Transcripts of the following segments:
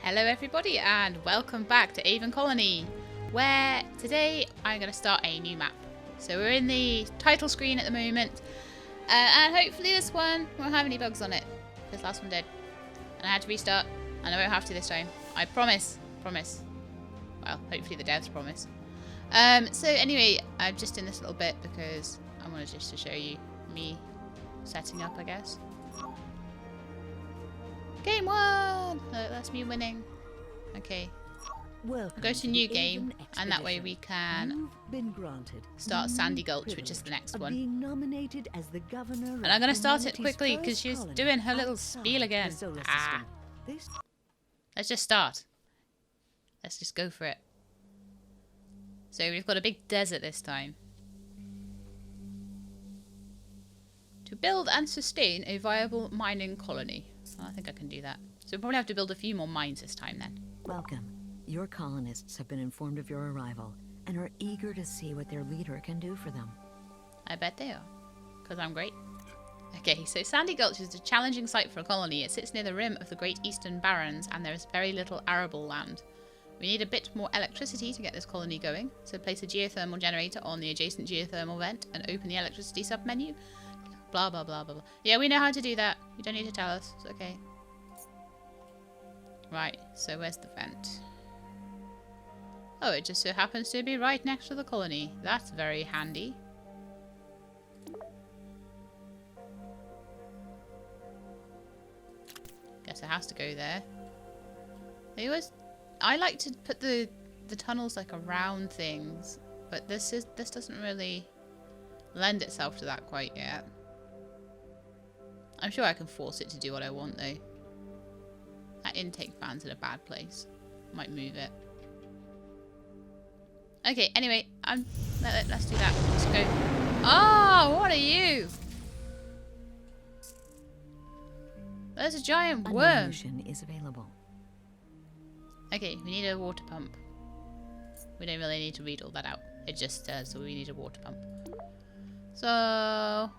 Hello everybody and welcome back to Aven Colony, where today I'm going to start a new map. So we're in the title screen at the moment, and hopefully this one won't have any bugs on it. This last one did, and I had to restart, and I won't have to this time. I promise. Well, hopefully the devs promise. So anyway, I'm just in this little bit because I wanted just to show you me setting up, I guess. Game 1! Look, that's me winning. Okay. Welcome Go to new game, and that way we can start Sandy Gulch, which is the next one. And I'm going to start it quickly because she's doing her little spiel again. Let's just start. Let's just go for it. So we've got a big desert this time. To build and sustain a viable mining colony. Well, I think I can do that. So we'll probably have to build a few more mines this time then. Welcome. Your colonists have been informed of your arrival and are eager to see what their leader can do for them. I bet they are, because I'm great. Okay, so Sandy Gulch is a challenging site for a colony. It sits near the rim of the Great Eastern Barrens and there is very little arable land. We need a bit more electricity to get this colony going, so place a geothermal generator on the adjacent geothermal vent and open the electricity sub-menu. Blah, blah, blah, blah, blah. Yeah, we know how to do that. You don't need to tell us. It's okay. Right, so where's the vent? Oh, it just so happens to be right next to the colony. That's very handy. Guess it has to go there. I like to put the tunnels like around things, but this doesn't really lend itself to that quite yet. I'm sure I can force it to do what I want though. That intake fan's in a bad place. Might move it. Okay, anyway, let's do that. Let's go. Oh, what are you? There's a giant worm. A new mission is available. Okay, we need a water pump. We don't really need to read all that out. It just says so we need a water pump. So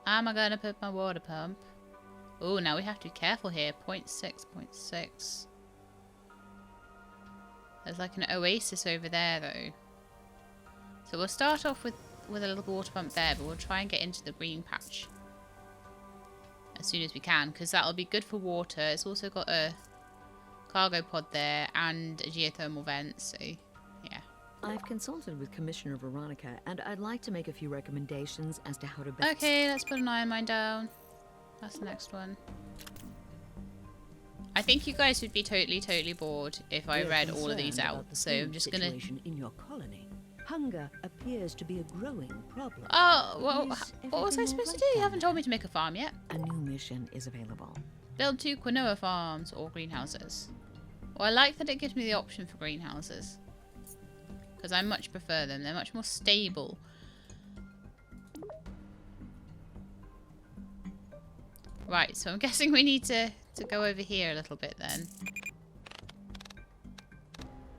am I gonna put my water pump? Oh, now we have to be careful here. 0.6, 0.6. There's like an oasis over there though. So we'll start off with a little water pump there, but we'll try and get into the green patch as soon as we can, because that'll be good for water. It's also got a cargo pod there and a geothermal vent, so yeah. I've consulted with Commissioner Veronica, and I'd like to make a few recommendations as to how to best... Okay, let's put an iron mine down. That's the next one. I think you guys would be totally bored if I read all of these out, so I'm just gonna... in your colony. Hunger appears to be a growing problem. Oh, well, what was I supposed to do? You haven't told me to make a farm yet. A new mission is available. Build 2 quinoa farms or greenhouses. Well, I like that it gives me the option for greenhouses, because I much prefer them. They're much more stable. Right, so I'm guessing we need to go over here a little bit then.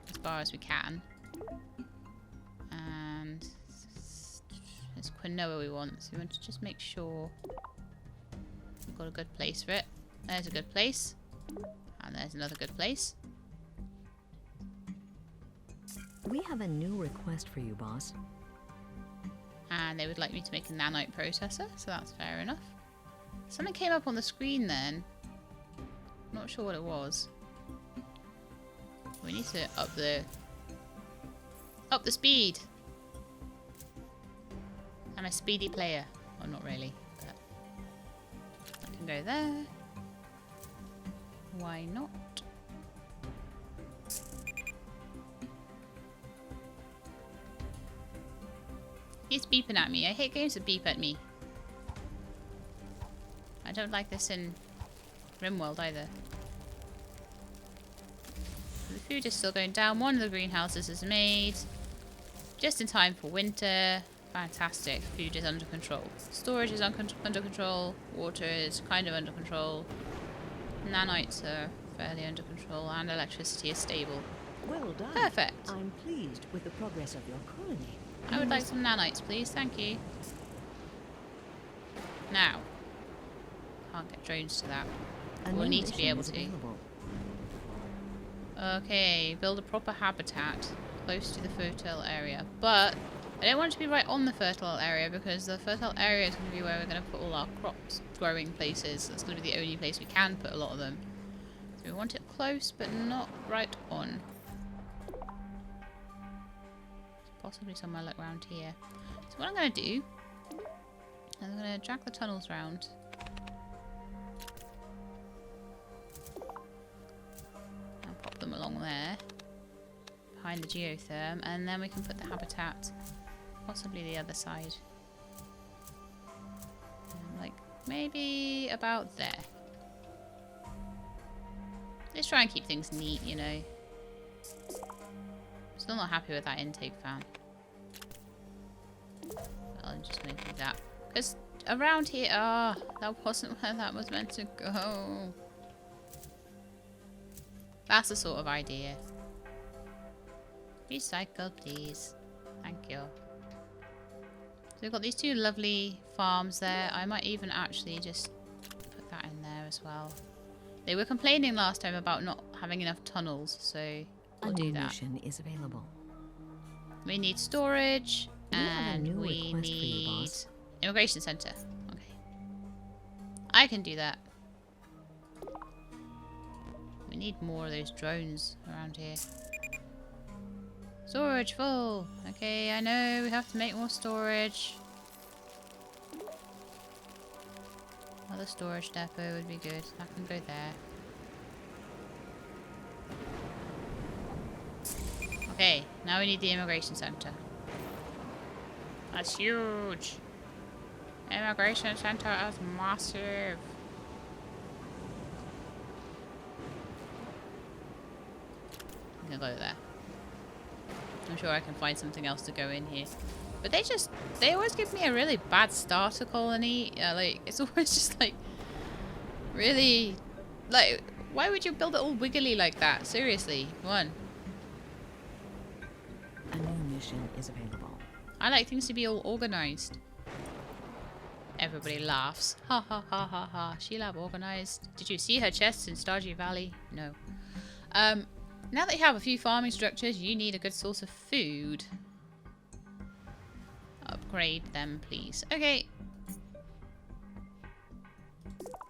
As far as we can. And it's quinoa we want, so we want to just make sure we've got a good place for it. There's a good place. And there's another good place. We have a new request for you, boss. And they would like me to make a nanite processor, so that's fair enough. Something came up on the screen then. Not sure what it was. We need to up the speed. I'm a speedy player. Well, not really, but I can go there. Why not? He's beeping at me. I hate games that beep at me. I don't like this in RimWorld either. The food is still going down. One of the greenhouses is made. Just in time for winter. Fantastic. Food is under control. Storage is under control. Water is kind of under control. Nanites are fairly under control. And electricity is stable. Well done. Perfect. I'm pleased with the progress of your colony. I would like some nanites, please. Thank you. Now. Can't get drones to that. A We'll new need to be mission able is to. available. Okay, build a proper habitat close to the fertile area. But I don't want it to be right on the fertile area because the fertile area is going to be where we're going to put all our crops growing places. That's going to be the only place we can put a lot of them. So we want it close but not right on. Possibly somewhere like around here. So what I'm going to do, I'm going to drag the tunnels round. I'll pop them along there, behind the geotherm, and then we can put the habitat possibly the other side. Like maybe about there. Let's try and keep things neat, you know. Still not happy with that intake fan. Well, I'm just going to do that. Because around here... Ah, that wasn't where that was meant to go. That's the sort of idea. Recycle, please. Thank you. So we've got these two lovely farms there. I might even actually just put that in there as well. They were complaining last time about not having enough tunnels, so... We'll do that. Mission is available. We need storage, We have a and new we request for you, need boss. immigration center. Okay, I can do that. We need more of those drones around here. Storage full. Okay, I know we have to make more storage. Another storage depot would be good. That can go there. Okay, now we need the immigration center. That's huge. Immigration center is massive. I'm gonna go there. I'm sure I can find something else to go in here. But they always give me a really bad starter colony. Like, it's always just like, really, like, why would you build it all wiggly like that? Seriously, come on. A new mission is available. I like things to be all organized. Everybody laughs. Ha ha ha ha ha. She'll have organized. Did you see her chests in Stardew Valley? No. Now that you have a few farming structures, you need a good source of food. Upgrade them, please. Okay.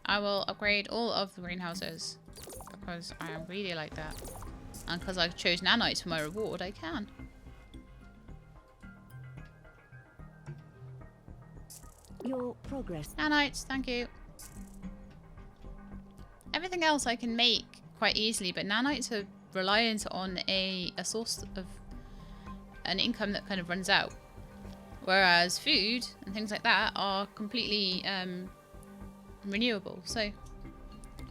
I will upgrade all of the greenhouses because I really like that. And because I chose nanites for my reward, I can. Your progress. Nanites, thank you. Everything else I can make quite easily, but nanites are reliant on a source of an income that kind of runs out. Whereas food and things like that are completely renewable. So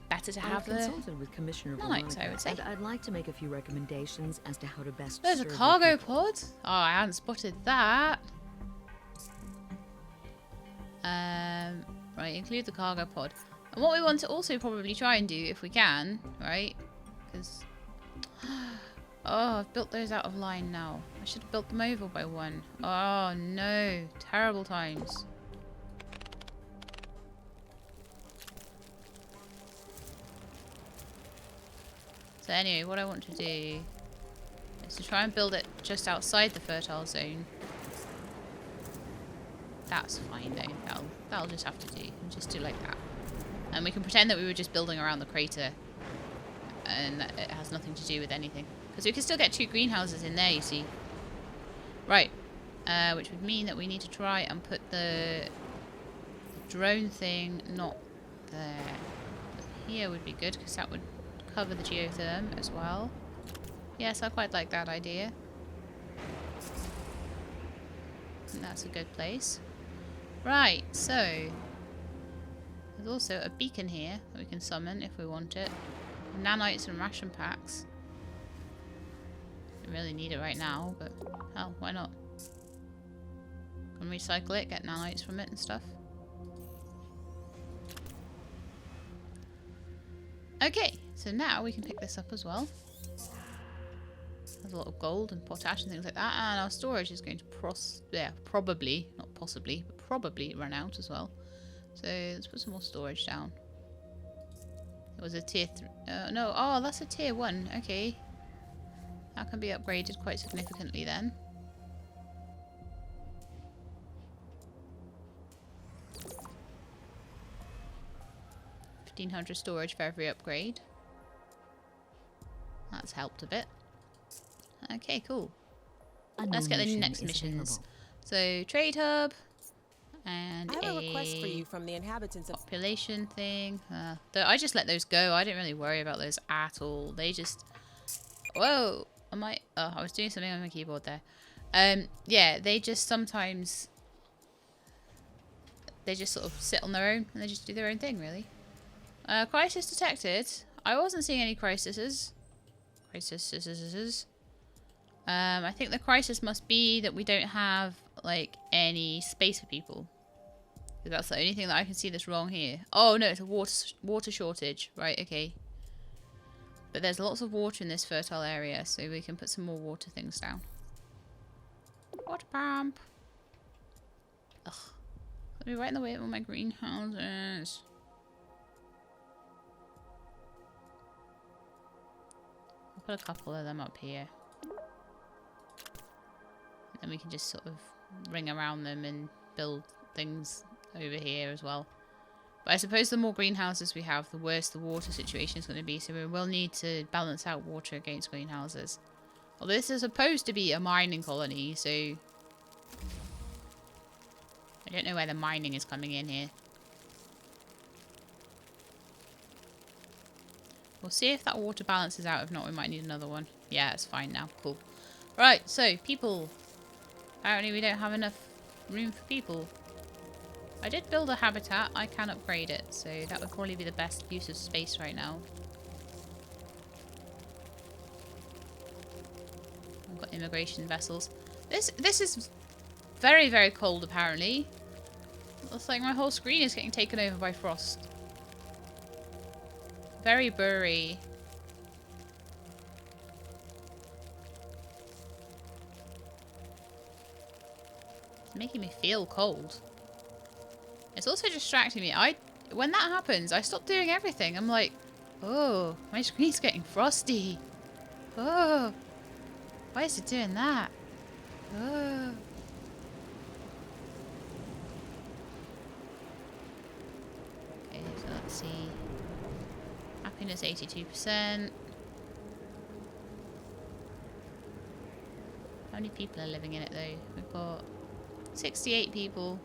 better to have I've the... consulted with Commissioner nanites, Veronica, I would say. and I'd like to make a few recommendations as to how to best There's a serve the cargo people. pod. Oh, I hadn't spotted that. Right, include the cargo pod. And what we want to also probably try and do, if we can, right? Because... Oh, I've built those out of line now. I should have built them over by one. Oh, no. Terrible times. So anyway, what I want to do is to try and build it just outside the fertile zone. That's fine though. That'll just have to do. We'll just do like that. And we can pretend that we were just building around the crater. And that it has nothing to do with anything. Because we can still get 2 greenhouses in there, you see. Right. Which would mean that we need to try and put the drone thing not there. But here would be good, because that would cover the geotherm as well. Yes, I quite like that idea. And that's a good place. Right, so there's also a beacon here that we can summon if we want it. Nanites and ration packs. Don't really need it right now, but hell, why not? Can recycle it, get nanites from it and stuff. Okay, so now we can pick this up as well. There's a lot of gold and potash and things like that, and our storage is going to probably, not possibly, but probably run out as well. So let's put some more storage down. It was a tier 3. No, oh, that's a tier 1. Okay. That can be upgraded quite significantly then. $1,500 storage for every upgrade. That's helped a bit. Okay, cool. Let's get the next missions. So, trade hub. And I have a request for you from the inhabitants of population thing. I just let those go. I didn't really worry about those at all. They just... Whoa! Oh, I was doing something on my keyboard there. Yeah, they just sometimes... They just sort of sit on their own and they just do their own thing, really. Crisis detected. I wasn't seeing any crises. I think the crisis must be that we don't have, like, any space for people. That's the only thing that I can see that's wrong here. Oh, no, it's a water shortage. Right, okay. But there's lots of water in this fertile area, so we can put some more water things down. Water pump. Ugh. Let me right in the way of all my greenhouses. I'll put a couple of them up here. And we can just sort of ring around them and build things over here as well. But I suppose the more greenhouses we have, the worse the water situation is going to be. So we will need to balance out water against greenhouses. Well, this is supposed to be a mining colony, so... I don't know where the mining is coming in here. We'll see if that water balances out. If not, we might need another one. Yeah, it's fine now. Cool. Right, so, people... Apparently we don't have enough room for people. I did build a habitat. I can upgrade it, so that would probably be the best use of space right now. I've got immigration vessels. This is very, very cold, apparently. Looks like my whole screen is getting taken over by frost. Very burry. Making me feel cold. It's also distracting me. When that happens, I stop doing everything. I'm like, oh, my screen's getting frosty. Oh, why is it doing that? Oh. Okay, so let's see. Happiness 82%. How many people are living in it though? We've got 68 people.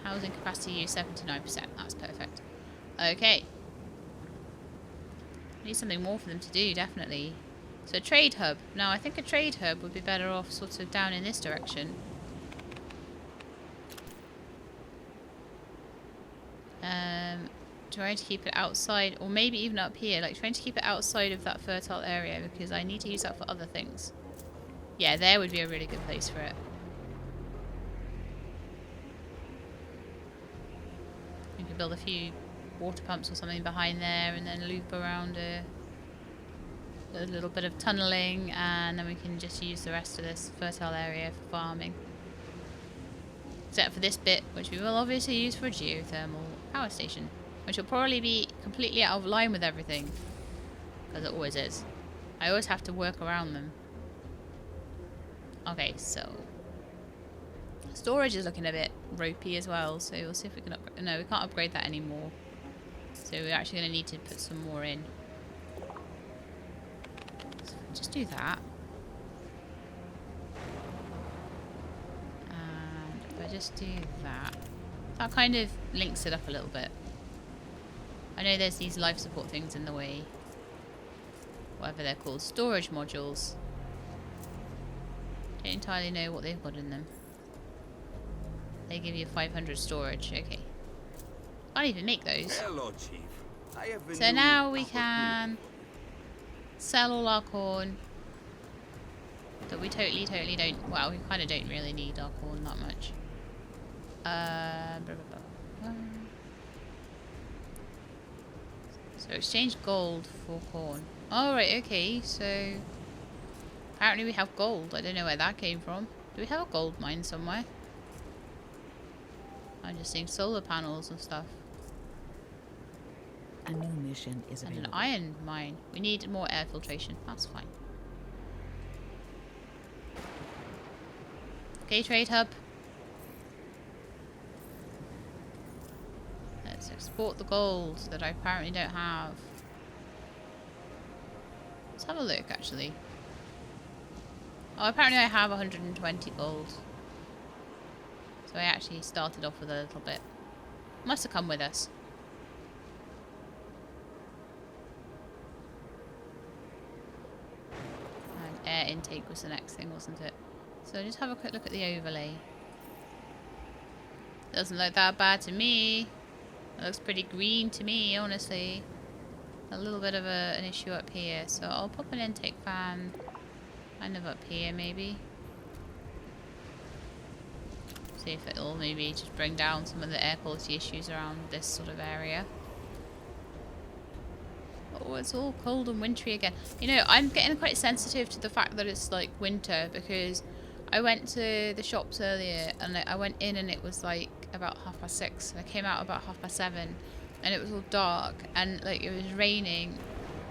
Housing capacity use 79%. That's perfect. Okay. Need something more for them to do, definitely. So a trade hub. Now I think a trade hub would be better off sort of down in this direction. Trying to keep it outside, or maybe even up here, like trying to keep it outside of that fertile area because I need to use that for other things. Yeah, there would be a really good place for it. We could build a few water pumps or something behind there and then loop around a little bit of tunneling, and then we can just use the rest of this fertile area for farming. Except for this bit, which we will obviously use for a geothermal power station. Which will probably be completely out of line with everything. Because it always is. I always have to work around them. Okay, so... storage is looking a bit ropey as well. So we'll see if we can upgrade... No, we can't upgrade that anymore. So we're actually going to need to put some more in. So just do that. And if I just do that... that kind of links it up a little bit. I know there's these life support things in the way. Whatever they're called. Storage modules. Don't entirely know what they've got in them. They give you 500 storage. Okay. Can't even make those. Hello, Chief. So now we can sell all our corn. That we totally don't... well, we kind of don't really need our corn that much. So exchange gold for corn. Oh, right, okay, so... apparently we have gold. I don't know where that came from. Do we have a gold mine somewhere? I'm just seeing solar panels and stuff. A new mission is And an available. iron mine. We need more air filtration. That's fine. Okay, trade hub. Let's export the gold that I apparently don't have. Let's have a look, actually. Oh, apparently I have 120 gold. So I actually started off with a little bit. Must have come with us. And air intake was the next thing, wasn't it? So just have a quick look at the overlay. Doesn't look that bad to me. It looks pretty green to me, honestly. A little bit of an issue up here. So I'll pop an intake fan kind of up here, maybe. See if it'll maybe just bring down some of the air quality issues around this sort of area. Oh, it's all cold and wintry again. You know, I'm getting quite sensitive to the fact that it's like winter, because I went to the shops earlier and I went in and it was like about 6:30. I came out about 7:30 and it was all dark and like it was raining,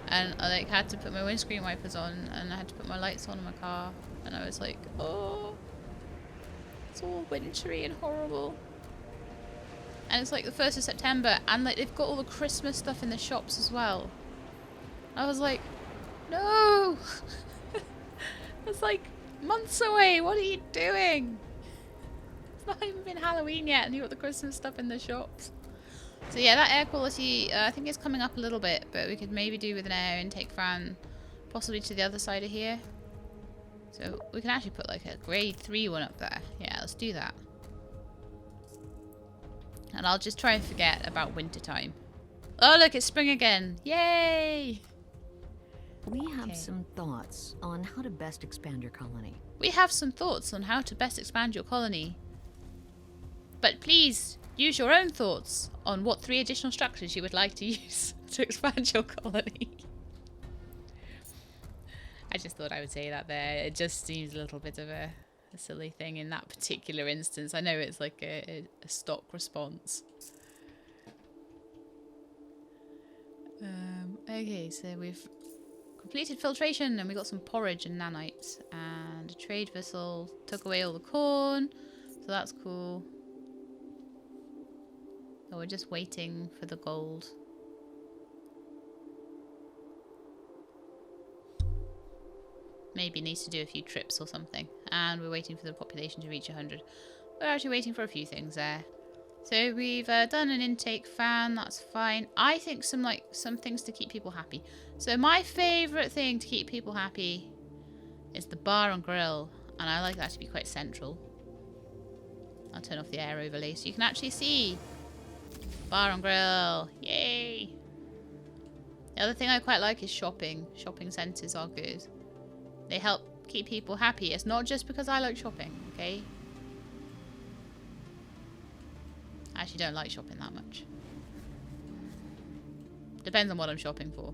and I like had to put my windscreen wipers on and I had to put my lights on in my car, and I was like, oh, it's all wintry and horrible. And it's like the 1st of September and like they've got all the Christmas stuff in the shops as well. I was like, no. It's like months away. What are you doing? It's not even been Halloween yet and you've got the Christmas stuff in the shops. So yeah, that air quality, I think it's coming up a little bit, but we could maybe do with an air intake fan, possibly to the other side of here. So we can actually put like a grade 3 one up there. Yeah, let's do that. And I'll just try and forget about winter time. Oh look, it's spring again. Yay! We have Okay. some thoughts on how to best expand your colony. We have some thoughts on how to best expand your colony. But please, use your own thoughts on what 3 additional structures you would like to use to expand your colony. I just thought I would say that there. It just seems a little bit of a silly thing in that particular instance. I know it's like a stock response. Okay, so we've completed filtration and we got some porridge and nanites and a trade vessel took away all the corn, so that's cool. So we're just waiting for the gold. Maybe needs to do a few trips or something. And we're waiting for the population to reach 100. We're actually waiting for a few things there. So we've done an intake fan, that's fine. I think some things to keep people happy. So my favourite thing to keep people happy is the bar and grill. And I like that to be quite central. I'll turn off the air overlay so you can actually see. Bar and grill, yay! The other thing I quite like is shopping. Shopping centres are good. They help keep people happy. It's not just because I like shopping, okay? I actually don't like shopping that much. Depends on what I'm shopping for.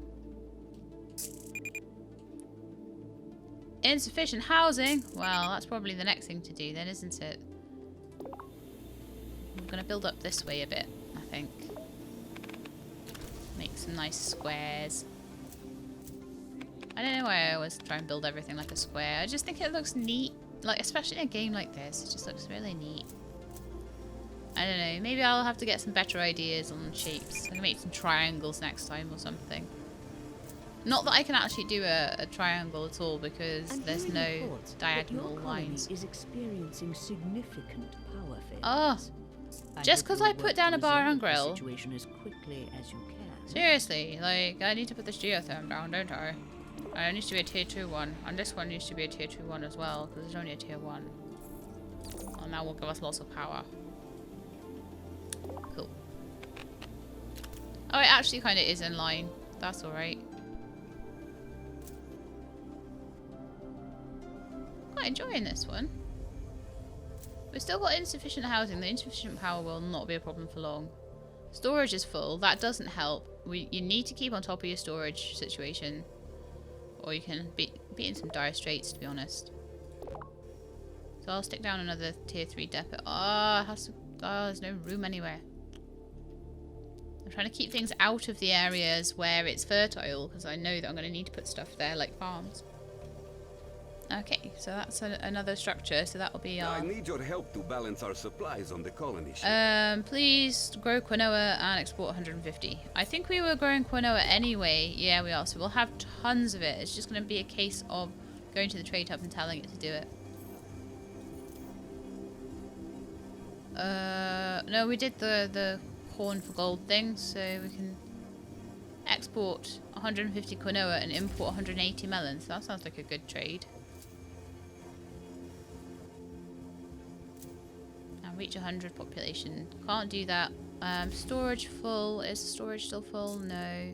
Insufficient housing? Well, that's probably the next thing to do then, isn't it? I'm going to build up this way a bit, I think. Make some nice squares. I don't know why I always try and build everything like a square. I just think it looks neat. Like, especially in a game like this, it just looks really neat. I don't know, maybe I'll have to get some better ideas on shapes. I can make some triangles next time or something. Not that I can actually do a triangle at all because I'm there's hearing no reports that diagonal your colony lines. is experiencing significant power failures. Oh, just hope 'cause you'll I put work down to a bar resolve and the grill. situation as quickly as you can. Seriously, like, I need to put this geotherm down, don't I? It needs to be a tier 2 one. And this one needs to be a tier 2 one as well, because there's only a tier 1. And that will give us lots of power. Cool. Oh, it actually kind of is in line. That's alright. Quite enjoying this one. We've still got insufficient housing. The insufficient power will not be a problem for long. Storage is full. That doesn't help. You need to keep on top of your storage situation. Or you can be in some dire straits, to be honest. So I'll stick down another tier 3 depot. Oh, it has to, oh, there's no room anywhere. I'm trying to keep things out of the areas where it's fertile because I know that I'm going to need to put stuff there like farms. Okay, so that's another structure. So that will be our... I need your help to balance our supplies on the colony ship. Please grow quinoa and export 150. I think we were growing quinoa anyway. Yeah, we are. So we'll have tons of it. It's just going to be a case of going to the trade hub and telling it to do it. No, we did the corn for gold thing, so we can export 150 quinoa and import 180 melons. That sounds like a good trade. And reach 100 population. Can't do that. Storage full. Is the storage still full? No.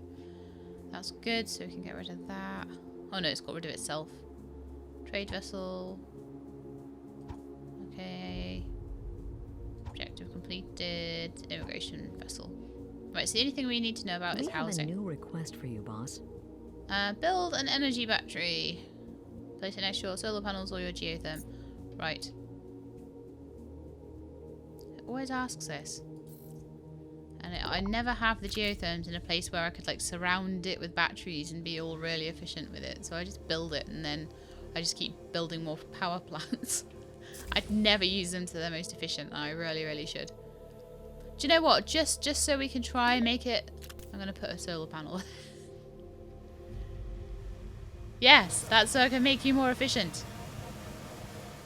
That's good, so we can get rid of that. Oh no, it's got rid of itself. Trade vessel. Okay. Objective completed. Immigration vessel. Right, so the only thing we need to know about is housing. We have a new request for you, boss. Build an energy battery. Place it next to your solar panels or your geotherm. Right. It always asks this. And I never have the geotherms in a place where I could like surround it with batteries and be all really efficient with it. So I just build it and then I just keep building more power plants. I'd never use them to their most efficient. I really, really should. Do you know what? Just so we can try and make it... I'm going to put a solar panel. Yes, that's so I can make you more efficient.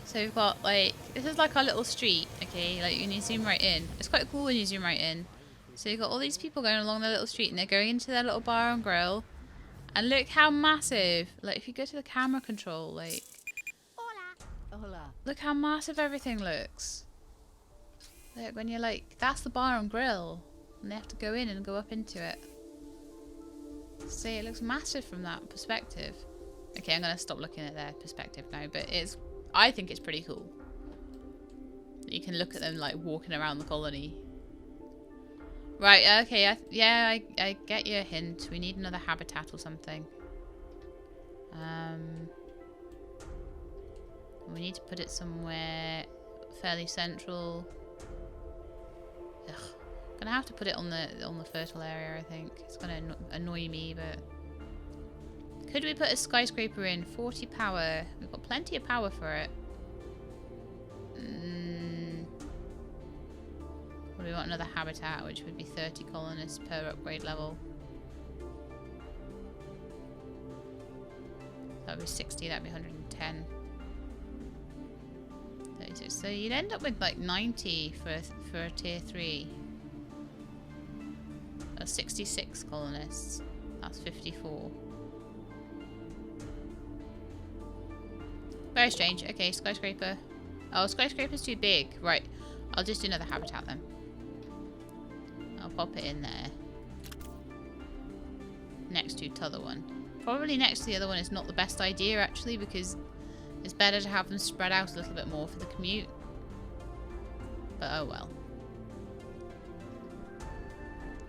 So we've got like... This is like our little street, okay? Like when you zoom right in. It's quite cool when you zoom right in. So you've got all these people going along their little street and they're going into their little bar and grill. And look how massive... Like if you go to the camera control, like... Hola. Look how massive everything looks. Look, when you're like, that's the bar and grill. And they have to go in and go up into it. See, it looks massive from that perspective. Okay, I'm going to stop looking at their perspective now. But it's, I think it's pretty cool. You can look at them like walking around the colony. Right, okay, I get your hint. We need another habitat or something. We need to put it somewhere fairly central. Ugh. I'm gonna have to put it on the fertile area, I think. It's gonna annoy me, but could we put a skyscraper in? 40 power. We've got plenty of power for it. Well, we want another habitat, which would be 30 colonists per upgrade level. That would be 60. That'd be 110. 36. So you'd end up with like 90 for a tier 3. That's 66 colonists. That's 54. Very strange. Okay, skyscraper. Oh, skyscraper's too big. Right. I'll just do another habitat then. I'll pop it in there. Next to the other one. Probably next to the other one is not the best idea actually, because it's better to have them spread out a little bit more for the commute. But oh well.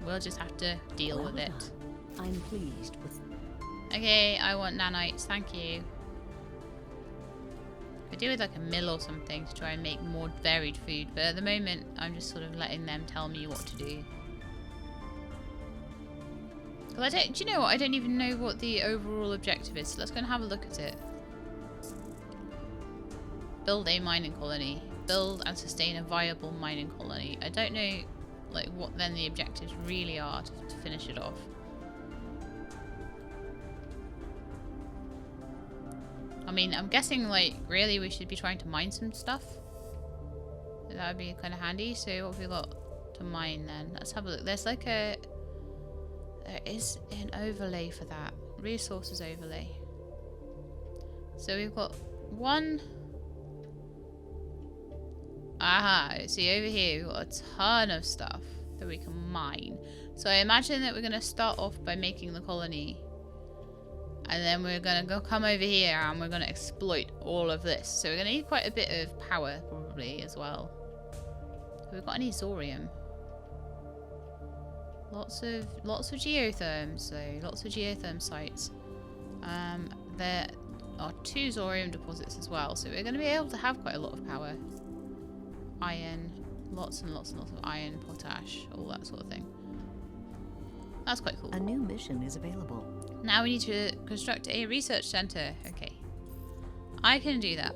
We'll just have to deal with it. I'm pleased with... Okay, I want nanites, thank you. I do with like a mill or something to try and make more varied food, but at the moment I'm just sort of letting them tell me what to do. Well, do you know what? I don't even know what the overall objective is, so let's go and have a look at it. Build a mining colony. Build and sustain a viable mining colony. I don't know like what then the objectives really are to finish it off. I mean, I'm guessing like really we should be trying to mine some stuff. That would be kind of handy. So what have we got to mine then? Let's have a look. There's like a... There is an overlay for that. Resources overlay. So we've got one... Aha, see over here we've got a ton of stuff that we can mine. So I imagine that we're going to start off by making the colony. And then we're going to come over here and we're going to exploit all of this. So we're going to need quite a bit of power probably as well. Have we got any Zorium? Lots of geotherms, so lots of geotherm sites. our 2 Zorium deposits as well. So we're going to be able to have quite a lot of power. Iron, lots and lots and lots of iron, potash, all that sort of thing. That's quite cool. A new mission is available. Now we need to construct a research center. Okay. I can do that.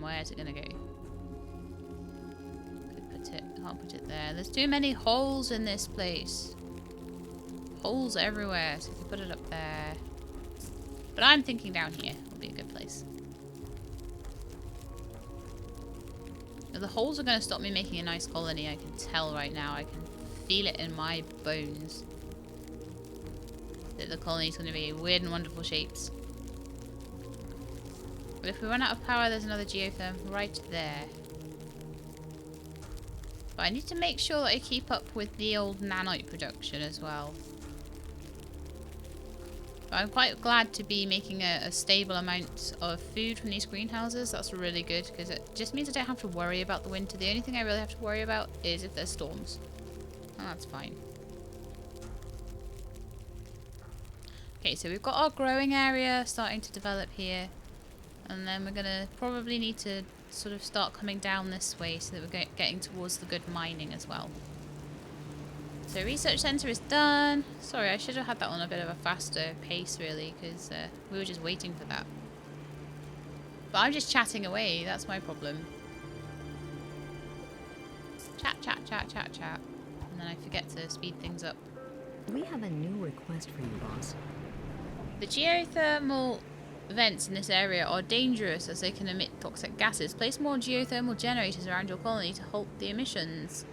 Where's it going to go? Could put it, can't put it there. There's too many holes in this place. Holes everywhere, so we can put it up there. But I'm thinking down here will be a good place. Now, the holes are going to stop me making a nice colony, I can tell right now. I can feel it in my bones. That the colony's going to be weird and wonderful shapes. But if we run out of power, there's another geotherm right there. But I need to make sure that I keep up with the old nanite production as well. But I'm quite glad to be making a stable amount of food from these greenhouses. That's really good because it just means I don't have to worry about the winter. The only thing I really have to worry about is if there's storms. And that's fine. Okay, so we've got our growing area starting to develop here. And then we're going to probably need to sort of start coming down this way so that we're getting towards the good mining as well. So research centre is done. Sorry, I should have had that on a bit of a faster pace really because we were just waiting for that. But I'm just chatting away, that's my problem. Chat, chat, chat, chat, chat. And then I forget to speed things up. We have a new request for you, boss. The geothermal vents in this area are dangerous as they can emit toxic gases. Place more geothermal generators around your colony to halt the emissions.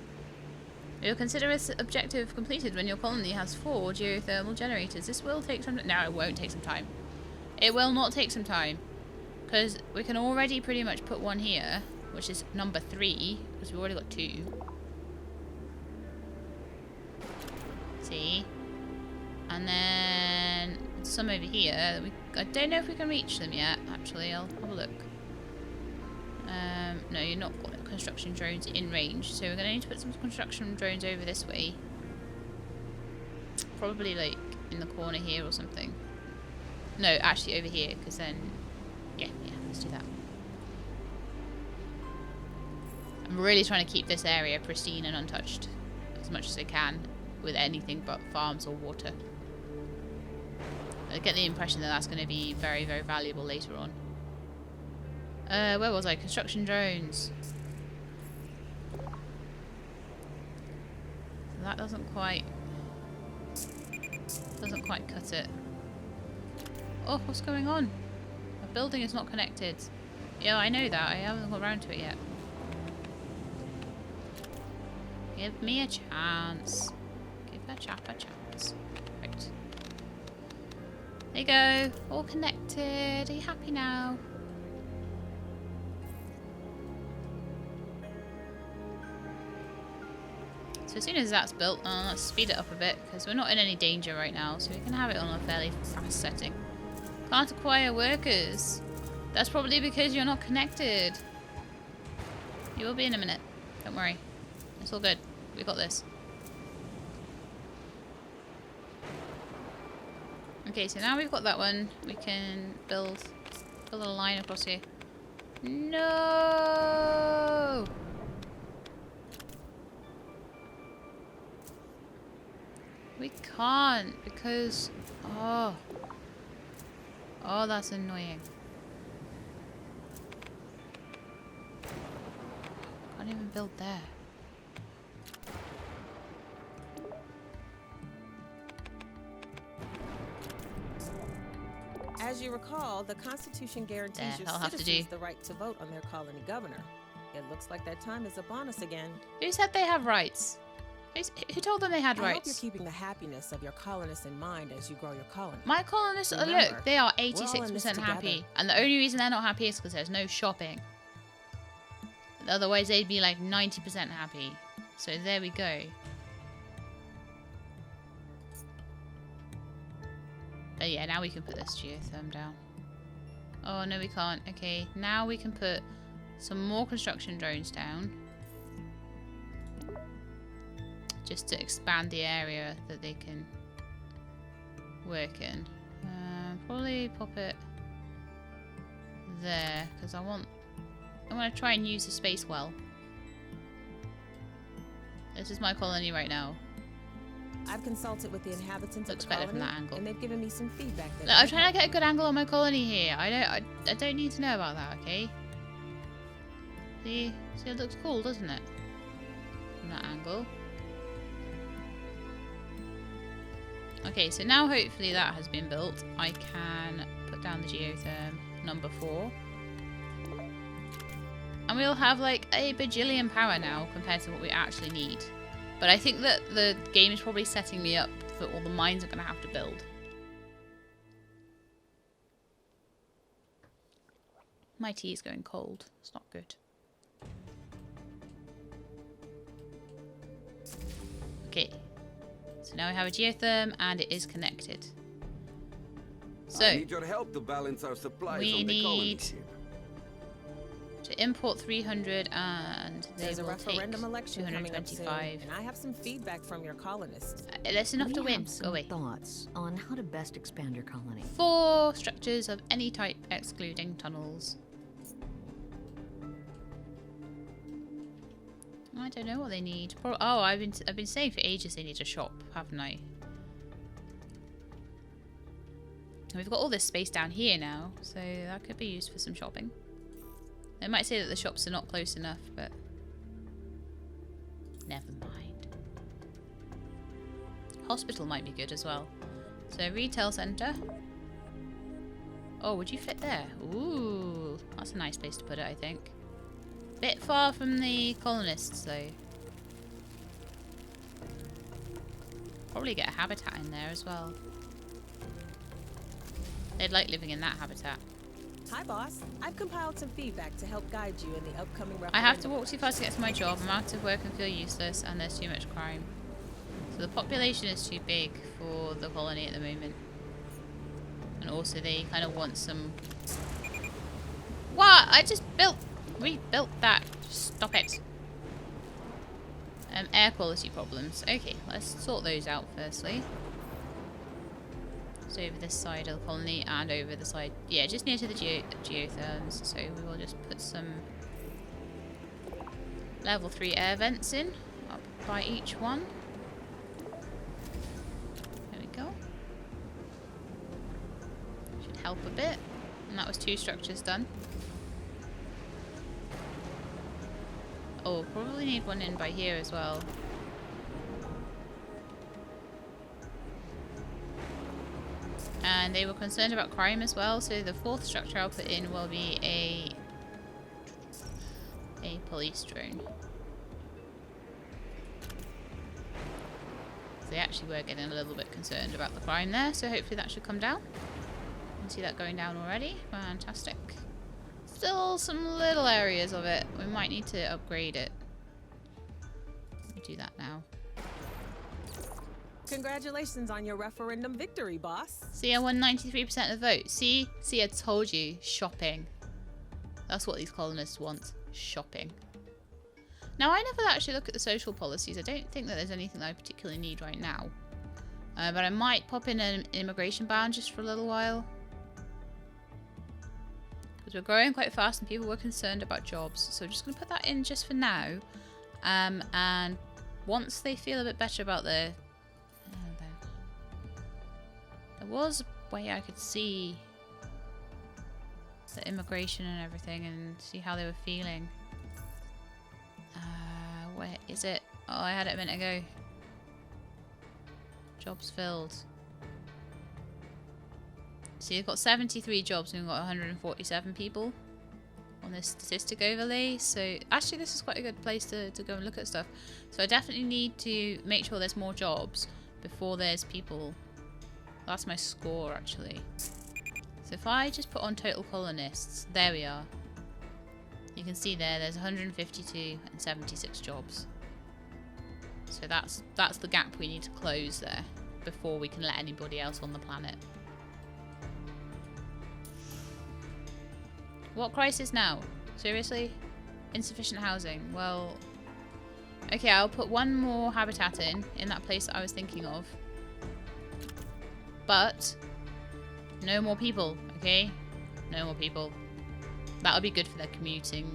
You'll consider this objective completed when your colony has 4 geothermal generators. This will take some... No, it won't take some time. It will not take some time. Because we can already pretty much put one here, which is number 3, because we've already got 2. See? And then some over here. I don't know if we can reach them yet, actually. I'll have a look. No, you're not got construction drones in range, so we're going to need to put some construction drones over this way. Probably like in the corner here or something. No, actually over here, because then... Yeah, let's do that. I'm really trying to keep this area pristine and untouched as much as I can with anything but farms or water. I get the impression that that's going to be very, very valuable later on. Where was I? Construction drones. So that doesn't quite cut it. Oh, what's going on? My building is not connected. Yeah, I know that. I haven't got around to it yet. Give me a chance. Give a chap a chance. Right. There you go. All connected. Are you happy now? So as soon as that's built, let's speed it up a bit because we're not in any danger right now, so we can have it on a fairly fast setting. Can't acquire workers. That's probably because you're not connected. You will be in a minute. Don't worry. It's all good. We got this. Okay, so now we've got that one. We can build a line across here. No! We can't because... Oh, that's annoying. Can't even build there. As you recall, the Constitution guarantees your citizens the right to vote on their colony governor. It looks like that time is upon us again. Who said they have rights? Who told them they had rights? I hope you're keeping the happiness of your colonists in mind as you grow your colony. My colonists, look, they are 86% happy. And the only reason they're not happy is because there's no shopping. Otherwise, they'd be like 90% happy. So there we go. But yeah, now we can put this geotherm down. Oh, no, we can't. Okay, now we can put some more construction drones down. Just to expand the area that they can work in. probably pop it there because I want to try and use the space well. This is my colony right now. I've consulted with the inhabitants Looks of the better from colony, that angle. and they've given me some feedback. Look, I'm trying to get a good angle on my colony here. I don't need to know about that, okay? See, it looks cool, doesn't it? From that angle. Okay, so now hopefully that has been built. I can put down the geotherm number 4. And we'll have like a bajillion power now compared to what we actually need. But I think that the game is probably setting me up for all the mines I'm going to have to build. My tea is going cold. It's not good. Okay. So now we have a geotherm and it is connected. So I need your help to balance our supplies we on the colony need ship. to import 300 and they There's a will referendum take election coming up soon, 225. and I have some feedback from your colonists. That's enough to We win. have Go some away. thoughts on how to best expand your colony. 4 structures of any type excluding tunnels. I don't know what they need. Oh, I've been saying for ages they need a shop, haven't I? And we've got all this space down here now, so that could be used for some shopping. They might say that the shops are not close enough, but never mind. Hospital might be good as well. So retail centre. Oh, would you fit there? Ooh, that's a nice place to put it, I think. Bit far from the colonists, though. Probably get a habitat in there as well. They'd like living in that habitat. Hi, boss. I've compiled some feedback to help guide you in the upcoming referendum. I have to walk too fast to get to my job. I'm out of work and feel useless, and there's too much crime. So the population is too big for the colony at the moment. And also they kind of want some... What? I just rebuilt that. Stop it. Air quality problems. Okay, let's sort those out firstly. So over this side of the colony and over the side, yeah, just near to the geotherms. So we will just put some level 3 air vents in, up by each one. There we go. Should help a bit. And that was 2 structures done. Oh, probably need one in by here as well. And they were concerned about crime as well, so the 4th structure I'll put in will be a police drone. They actually were getting a little bit concerned about the crime there, so hopefully that should come down. You can see that going down already. Fantastic. Still some little areas of it. We might need to upgrade it. Let me do that now. Congratulations on your referendum victory, boss. See, I won 93% of the vote. See, I told you. Shopping. That's what these colonists want. Shopping. Now, I never actually look at the social policies. I don't think that there's anything that I particularly need right now. But I might pop in an immigration ban just for a little while. Because we're growing quite fast and people were concerned about jobs. So I'm just going to put that in just for now. And once they feel a bit better about their... There was a way I could see the immigration and everything and see how they were feeling. Where is it? Oh, I had it a minute ago. Jobs filled. See, we've got 73 jobs and we've got 147 people on this statistic overlay. So actually this is quite a good place to go and look at stuff. So I definitely need to make sure there's more jobs before there's people. That's my score actually. So if I just put on total colonists, there we are. You can see there's 152 and 76 jobs. So that's the gap we need to close there before we can let anybody else on the planet. What crisis now? Seriously? Insufficient housing. Well, okay, I'll put one more habitat in that place that I was thinking of. But No more people, okay? No more people. That'll be good for their commuting,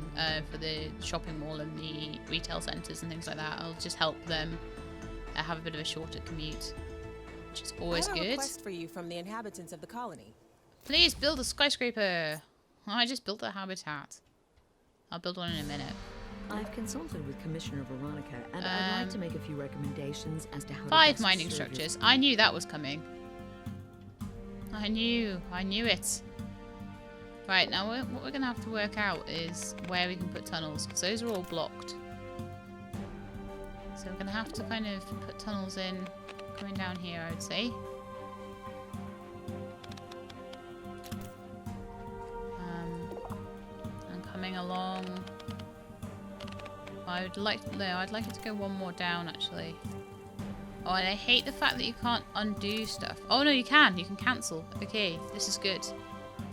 for the shopping mall and the retail centres and things like that. I'll just help them have a bit of a shorter commute, which is always I have good. a request for you from the inhabitants of the colony. Please build a skyscraper. I just built a habitat. I'll build one in a minute. I've consulted with Commissioner Veronica, and I'd like to make a few recommendations as to how to 5 best mining serve structures. I knew that was coming. I knew it. Right, now what we're going to have to work out is where we can put tunnels, because those are all blocked. So we're going to have to kind of put tunnels in, coming down here, I would say. And coming along. I'd like it to go one more down, actually. Oh, and I hate the fact that you can't undo stuff. Oh, no, you can. You can cancel. Okay, this is good.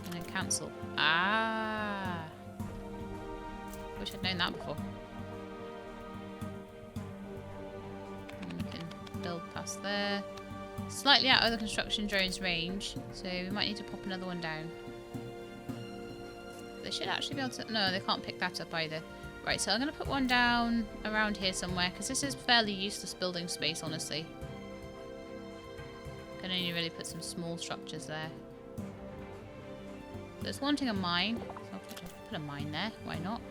And then cancel. Ah. Wish I'd known that before. And we can build past there. Slightly out of the construction drone's range, so we might need to pop another one down. They should actually be able to... No, they can't pick that up either. Right, so I'm going to put one down around here somewhere, because this is fairly useless building space, honestly. Can only really put some small structures there. So it's wanting a mine, so I'll put a mine there, why not?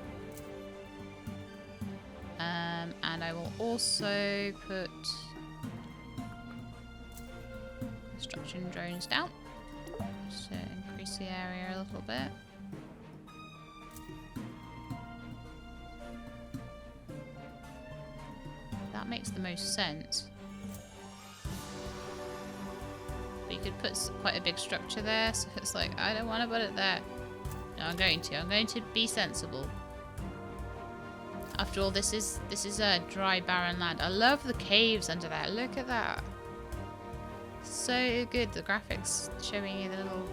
And I will also put construction drones down, just to increase the area a little bit. That makes the most sense. But you could put quite a big structure there, so it's like, I don't want to put it there. No, I'm going to be sensible. After all, this is a dry, barren land. I love the caves under there. Look at that. So good, the graphics showing you the little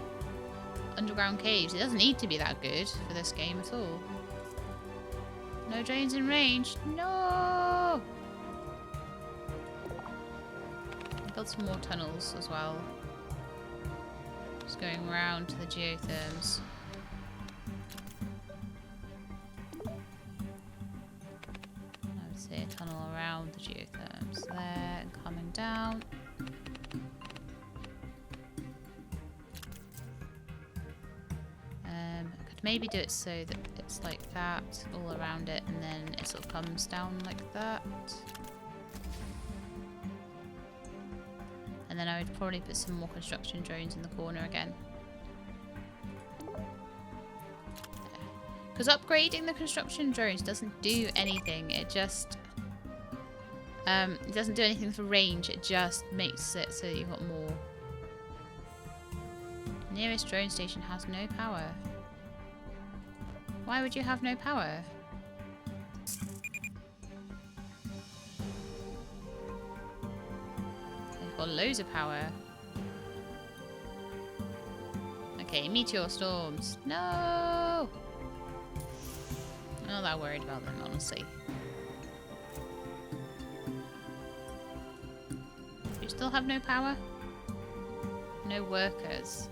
underground caves. It doesn't need to be that good for this game at all. No drains in range. No! Build some more tunnels as well. Just going around to the geotherms. I would say a tunnel around the geotherms there and coming down. I could maybe do it so that it's like that all around it, and then it sort of comes down like that. And then I would probably put some more construction drones in the corner again. Because upgrading the construction drones doesn't do anything. It just... it doesn't do anything for range. It just makes it so that you've got more. Nearest drone station has no power. Why would you have no power? Got loads of power. Okay, meteor storms. No! I'm not that worried about them, honestly. You still have no power? No workers.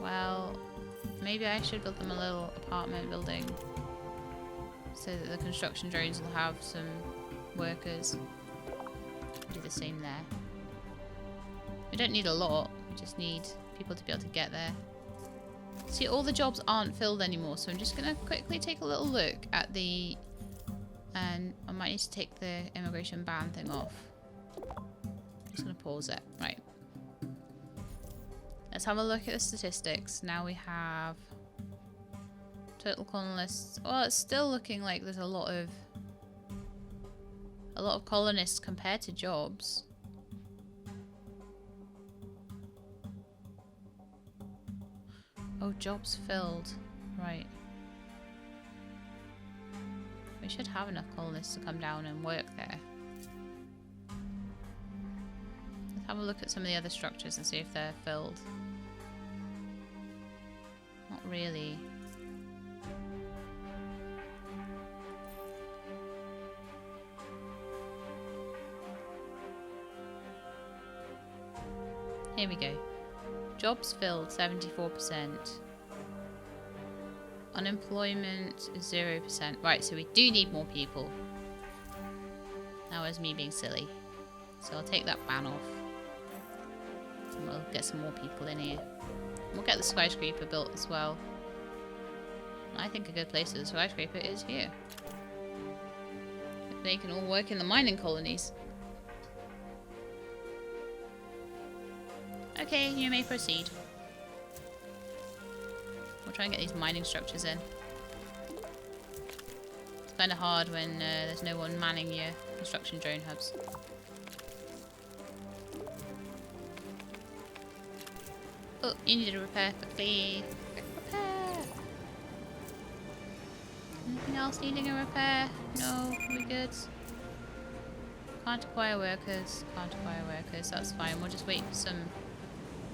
Well, maybe I should build them a little apartment building so that the construction drones will have some workers. Do the same there. We don't need a lot, we just need people to be able to get there. See, all the jobs aren't filled anymore, so I'm just going to quickly take a little look at the... And I might need to take the immigration ban thing off. Just going to pause it. Right. Let's have a look at the statistics. Now we have total colonists. Well, it's still looking like there's a lot of colonists compared to jobs. Oh, jobs filled. Right. We should have enough colonists to come down and work there. Let's have a look at some of the other structures and see if they're filled. Not really. Here we go. Jobs filled 74%. Unemployment is 0%. Right, so we do need more people. That was me being silly. So I'll take that ban off. And we'll get some more people in here. We'll get the skyscraper built as well. I think a good place for the skyscraper is here. They can all work in the mining colonies. Okay, you may proceed. We'll try and get these mining structures in. It's kind of hard when there's no one manning your construction drone hubs. Oh, you need a repair quickly. Repair! Anything else needing a repair? No, we good? Can't acquire workers. Can't acquire workers. That's fine. We'll just wait for some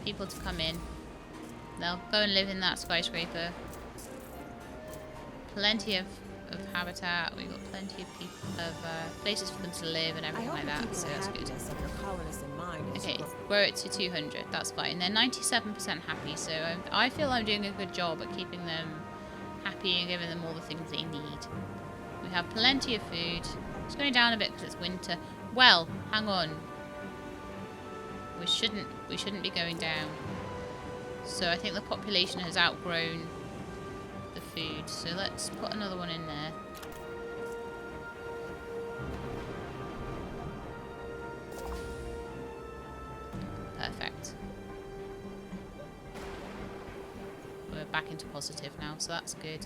people to come in. They'll go and live in that skyscraper. Plenty of habitat. We've got plenty of people, places for them to live and everything like that. So that's good. Okay, grow it to 200. That's fine. They're 97% happy. So I feel I'm doing a good job at keeping them happy and giving them all the things they need. We have plenty of food. It's going down a bit because it's winter. Well, hang on. We shouldn't be going down. So I think the population has outgrown the food. So let's put another one in there. Perfect. We're back into positive now, so that's good.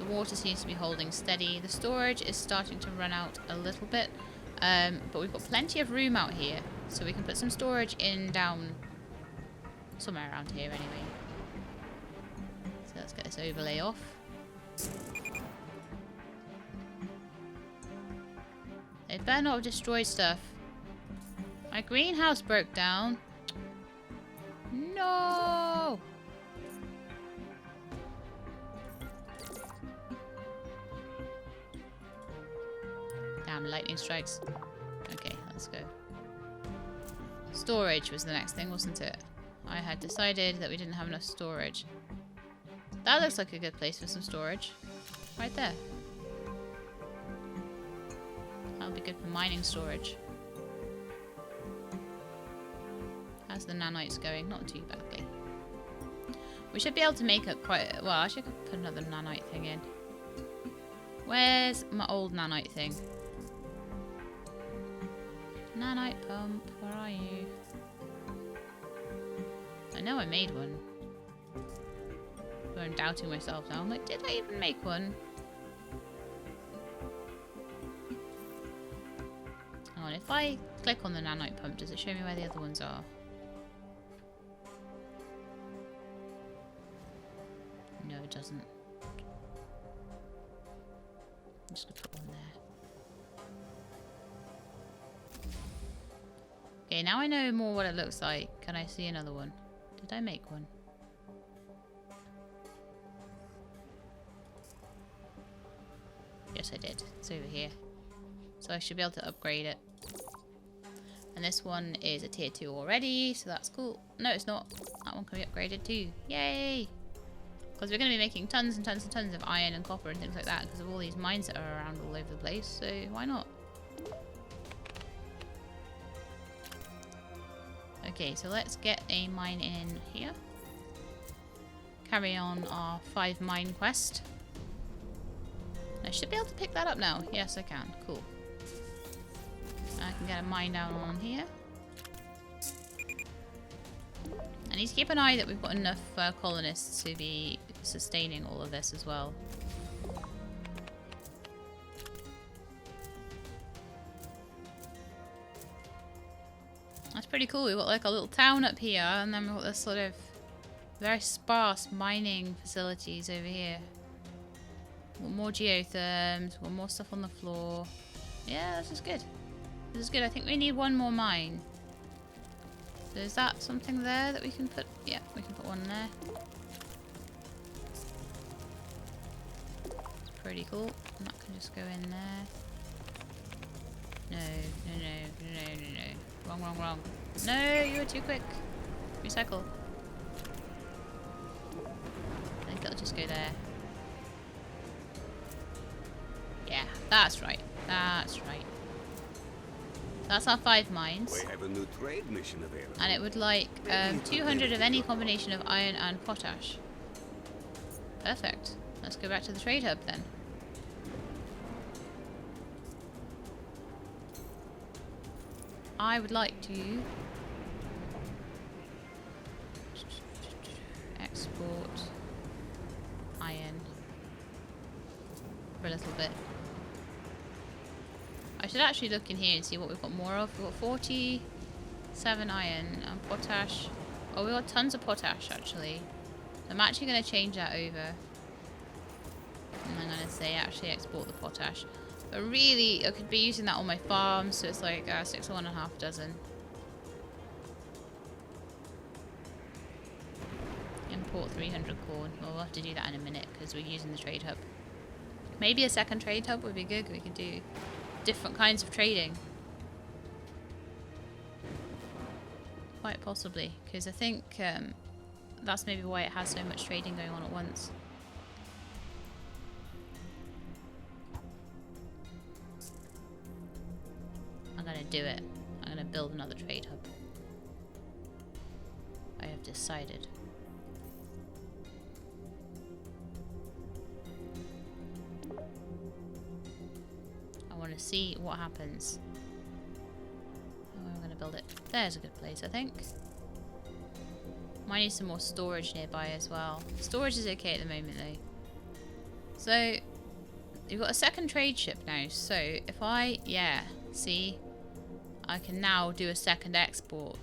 The water seems to be holding steady. The storage is starting to run out a little bit. But we've got plenty of room out here. So we can put some storage in down somewhere around here anyway. So let's get this overlay off. They better not have destroyed stuff. My greenhouse broke down. No! Damn, lightning strikes. Okay, let's go. Storage was the next thing, wasn't it? I had decided that we didn't have enough storage. That looks like a good place for some storage. Right there. That'll be good for mining storage. How's the nanites going? Not too badly. We should be able to make it quite... Well, I should put another nanite thing in. Where's my old nanite thing? Nanite pump, where are you? I know I made one. But I'm doubting myself now. I'm like, did I even make one? Hang on, if I click on the nanite pump, does it show me where the other ones are? No, it doesn't. I'm just gonna put one there. Okay, now I know more what it looks like. Can I see another one? Did I make one? Yes, I did. It's over here. So I should be able to upgrade it. And this one is a tier 2 already, so that's cool. No, it's not. That one can be upgraded too. Yay! Because we're going to be making tons and tons and tons of iron and copper and things like that because of all these mines that are around all over the place, so why not? Okay, so let's get a mine in here. Carry on our 5 mine quest. I should be able to pick that up now. Yes, I can. Cool. I can get a mine down on here. I need to keep an eye that we've got enough colonists to be sustaining all of this as well. That's pretty cool. We've got like a little town up here, and then we've got this sort of very sparse mining facilities over here. We've got more geotherms, we've got more stuff on the floor. Yeah, this is good. This is good. I think we need one more mine. So is that something there that we can put? Yeah, we can put one there. It's pretty cool. And that can just go in there. No, no, no, no, no, no, no. Wrong, wrong, wrong. No, you were too quick. Recycle. I think it'll just go there. Yeah, that's right. That's right. That's our 5 mines. We have a new trade mission available. And it would like 200 of any combination of iron and potash. Perfect. Let's go back to the trade hub then. I would like to export iron for a little bit. I should actually look in here and see what we've got more of. We've got 47 iron and potash. Oh, we've got tons of potash actually. I'm actually going to change that over. And I'm going to say actually export the potash. But really, I could be using that on my farm, so it's like 6 or 1.5 dozen. Import 300 corn. Well, we'll have to do that in a minute because we're using the trade hub. Maybe a second trade hub would be good. We could do different kinds of trading. Quite possibly, because I think that's maybe why it has so much trading going on at once. I'm gonna do it. I'm gonna build another trade hub. I have decided. I want to see what happens. Oh, I'm going to build it. There's a good place, I think. Might need some more storage nearby as well. Storage is okay at the moment, though. So, you've got a second trade ship now. So, if I... Yeah, see? I can now do a second export.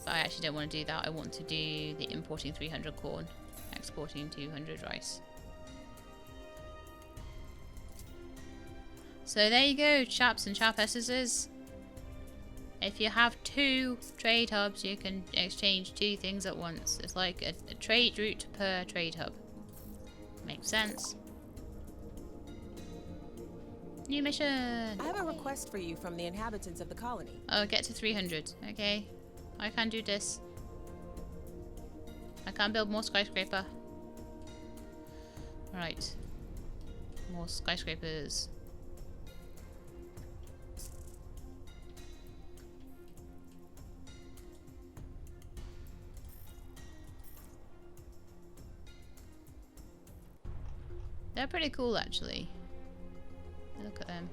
But I actually don't want to do that. I want to do the importing 300 corn. Exporting 200 rice. So there you go, chaps and chapesses. If you have 2 trade hubs, you can exchange 2 things at once. It's like a trade route per trade hub. Makes sense. New mission! I have a request for you from the inhabitants of the colony. Oh, get to 300. Okay. I can do this. I can build more skyscraper. Right. More skyscrapers. They're pretty cool, actually. Look at them.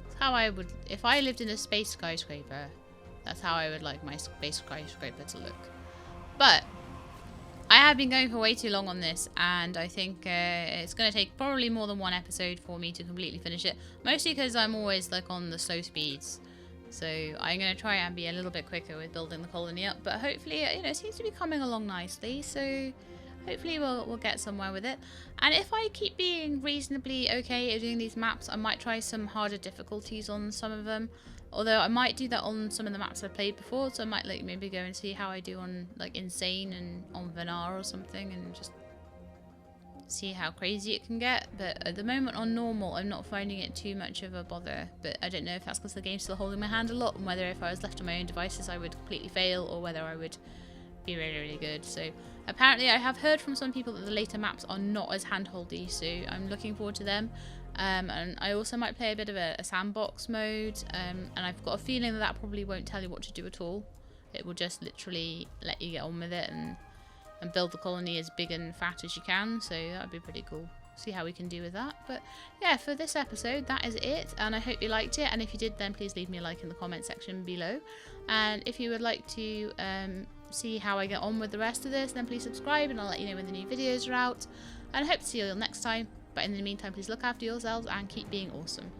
That's how I would... If I lived in a space skyscraper, that's how I would like my space skyscraper to look. But I have been going for way too long on this, and I think it's going to take probably more than 1 episode for me to completely finish it. Mostly because I'm always like on the slow speeds. So I'm going to try and be a little bit quicker with building the colony up. But hopefully, you know, it seems to be coming along nicely. So... hopefully we'll get somewhere with it. And if I keep being reasonably okay at doing these maps, I might try some harder difficulties on some of them. Although I might do that on some of the maps I've played before, so I might like maybe go and see how I do on like Insane and on Venar or something, and just see how crazy it can get. But at the moment on normal, I'm not finding it too much of a bother. But I don't know if that's because the game's still holding my hand a lot, and whether if I was left on my own devices I would completely fail, or whether I would be really, really good. So apparently I have heard from some people that the later maps are not as handholdy, so I'm looking forward to them. And I also might play a bit of a sandbox mode, and I've got a feeling that probably won't tell you what to do at all. It will just literally let you get on with it and build the colony as big and fat as you can, so that would be pretty cool. See how we can do with that. But yeah, for this episode, that is it, and I hope you liked it, and if you did, then please leave me a like in the comment section below. And if you would like to see how I get on with the rest of this, then please subscribe and I'll let you know when the new videos are out. And I hope to see you all next time, but in the meantime, please look after yourselves and keep being awesome.